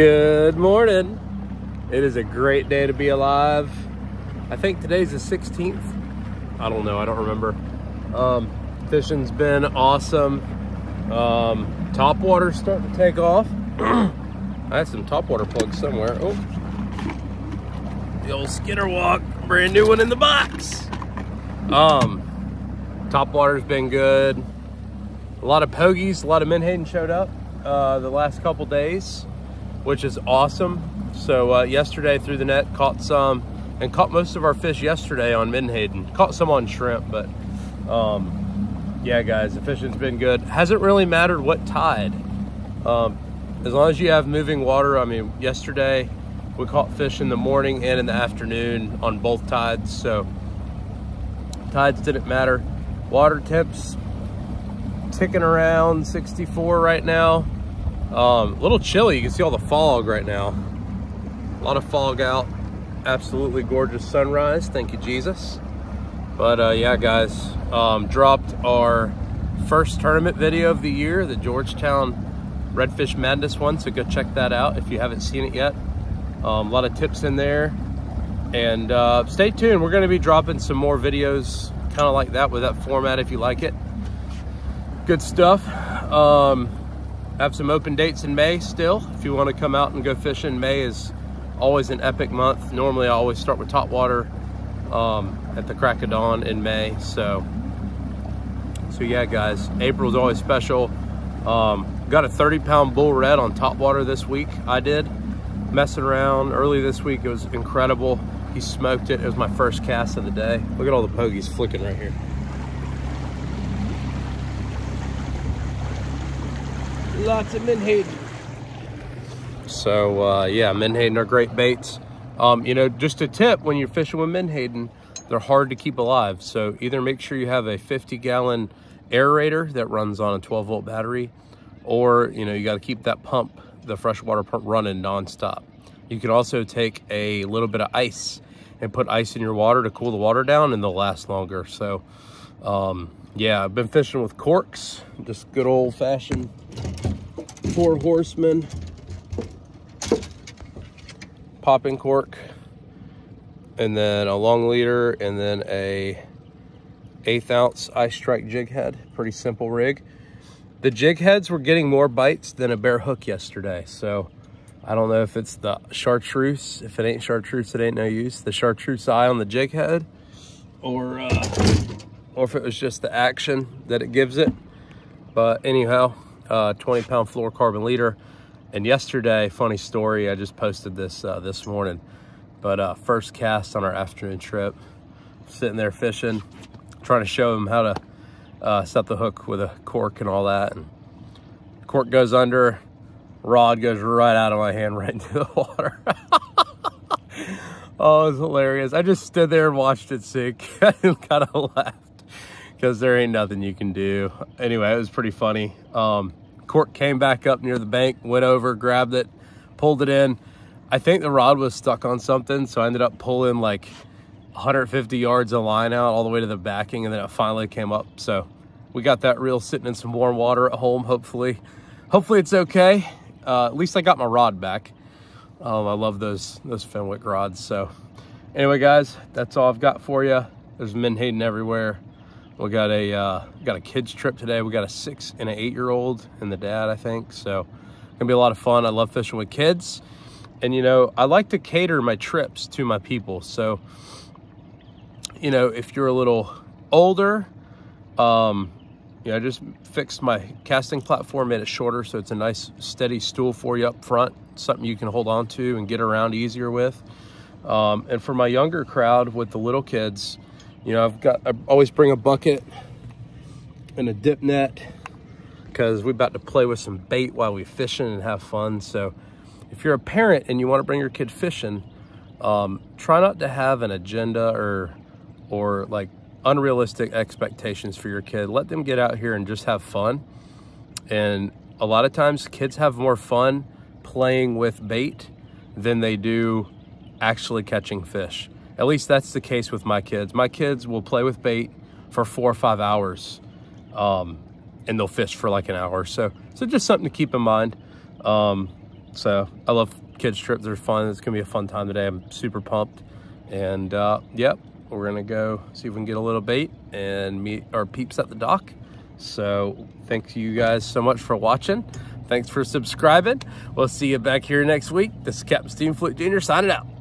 Good morning. It is a great day to be alive. I think today's the 16th. I don't know, I don't remember. Fishing's been awesome. Top water's starting to take off. I had some top water plugs somewhere. Oh, the old Skinner Walk, brand new one in the box. Top water's been good. A lot of pogies, a lot of menhaden showed up the last couple days, which is awesome. So yesterday through the net, caught some, and caught most of our fish yesterday on menhaden. Caught some on shrimp, but yeah, guys, the fishing's been good. Hasn't really mattered what tide. As long as you have moving water. I mean, yesterday we caught fish in the morning and in the afternoon on both tides, so tides didn't matter. Water temps ticking around 64 right now. A little chilly. You can see all the fog right now. A lot of fog out. Absolutely gorgeous sunrise. Thank you, Jesus. But yeah, guys, dropped our first tournament video of the year, the Georgetown Redfish Madness one. So go check that out if you haven't seen it yet. A lot of tips in there. And stay tuned. We're going to be dropping some more videos kind of like that with that format if you like it. Good stuff. Have some open dates in May still. If you want to come out and go fishing, May is always an epic month. Normally I always start with top water at the crack of dawn in May. So yeah, guys, April's always special. Got a 30-pound bull red on top water this week. I did, messing around early this week. It was incredible. He smoked it. It was my first cast of the day. Look at all the pogies flicking right here. Lots of menhaden. So yeah, menhaden are great baits. You know, just a tip, when you're fishing with menhaden, they're hard to keep alive. So either make sure you have a 50-gallon aerator that runs on a 12-volt battery, or you know, you got to keep that pump, the freshwater pump, running nonstop. You can also take a little bit of ice and put ice in your water to cool the water down, and they'll last longer. So yeah, I've been fishing with corks, just good old-fashioned 4 Horsemen popping cork, and then a long leader, and then a 1/8 ounce ice strike jig head. Pretty simple rig. The jig heads were getting more bites than a bare hook yesterday, so I don't know if it's the chartreuse. If it ain't chartreuse, it ain't no use. The chartreuse eye on the jig head, or if it was just the action that it gives it. But anyhow, 20-pound fluorocarbon leader. And yesterday, funny story, I just posted this this morning, but first cast on our afternoon trip, sitting there fishing, trying to show him how to set the hook with a cork and all that, and cork goes under, rod goes right out of my hand, right into the water. Oh, it was hilarious. I just stood there and watched it sink and kind of laughed, because there ain't nothing you can do. Anyway, it was pretty funny. Cork came back up near the bank, went over, grabbed it, pulled it in. I think the rod was stuck on something, so I ended up pulling like 150 yards of line out all the way to the backing, and then it finally came up. So we got that reel sitting in some warm water at home, hopefully. Hopefully it's okay. At least I got my rod back. I love those Fenwick rods. So anyway, guys, that's all I've got for you. There's menhaden everywhere. We got a kids trip today. We got a 6- and an 8-year-old and the dad, I think. So gonna be a lot of fun. I love fishing with kids, and you know, I like to cater my trips to my people. So you know, if you're a little older, you know, I just fixed my casting platform, made it shorter, so it's a nice steady stool for you up front, something you can hold on to and get around easier with. And for my younger crowd with the little kids, you know, I always bring a bucket and a dip net, because we're about to play with some bait while we fishing and have fun. So if you're a parent and you want to bring your kid fishing, try not to have an agenda or like unrealistic expectations for your kid. Let them get out here and just have fun. And a lot of times kids have more fun playing with bait than they do actually catching fish. At least that's the case with my kids. My kids will play with bait for 4 or 5 hours, and they'll fish for like an hour. So just something to keep in mind. So I love kids trips. They're fun. It's gonna be a fun time today. I'm super pumped. And yep, we're gonna go see if we can get a little bait and meet our peeps at the dock. So thank you guys so much for watching. Thanks for subscribing. We'll see you back here next week. This is Captain Steve Fluke Jr. signing out.